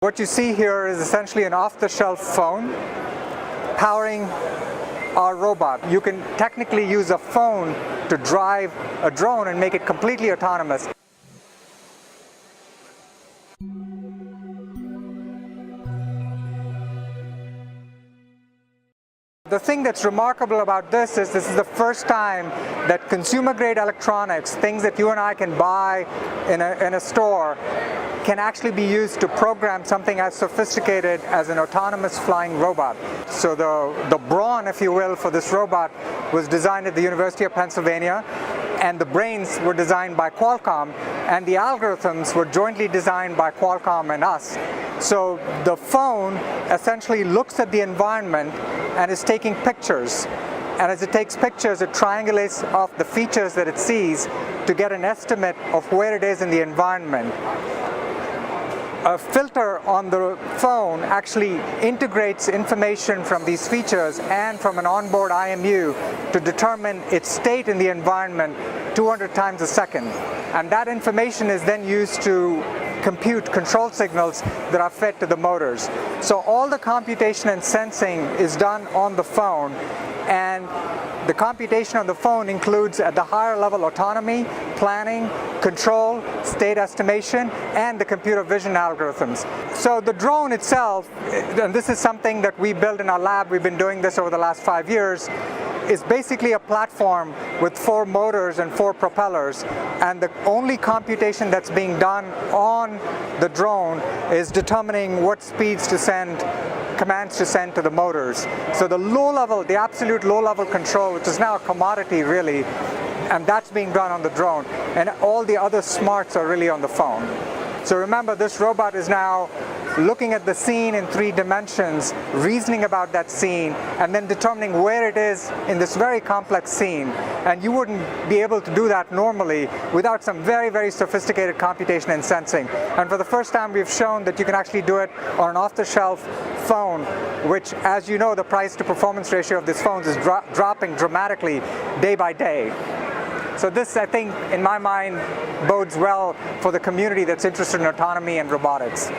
What you see here is essentially an off-the-shelf phone powering our robot. You can technically use a phone to drive a drone and make it completely autonomous. The thing that's remarkable about this is the first time that consumer-grade electronics, things that you and I can buy in a store, can actually be used to program something as sophisticated as an autonomous flying robot. So the brawn, if you will, for this robot was designed at the University of Pennsylvania, and the brains were designed by Qualcomm, and the algorithms were jointly designed by Qualcomm and us. So the phone essentially looks at the environment and is taking pictures. And as it takes pictures, it triangulates off the features that it sees to get an estimate of where it is in the environment. A filter on the phone actually integrates information from these features and from an onboard IMU to determine its state in the environment 200 times a second. And that information is then used to compute control signals that are fed to the motors. So all the computation and sensing is done on the phone, and the computation on the phone includes at the higher level autonomy, planning, control, state estimation, and the computer vision algorithms. So the drone itself, and this is something that we built in our lab, we've been doing this over the last 5 years, is basically a platform with 4 motors and 4 propellers, and the only computation that's being done on the drone is determining what speeds to send, commands to send to the motors. So the absolute low-level control, which is now a commodity really, and that's being done on the drone, and all the other smarts are really on the phone. So remember, this robot is now looking at the scene in 3 dimensions, reasoning about that scene, and then determining where it is in this very complex scene. And you wouldn't be able to do that normally without some very, very sophisticated computation and sensing. And for the first time, we've shown that you can actually do it on an off-the-shelf phone, which, as you know, the price-to-performance ratio of these phones is dropping dramatically day by day. So this, I think, in my mind, bodes well for the community that's interested in autonomy and robotics.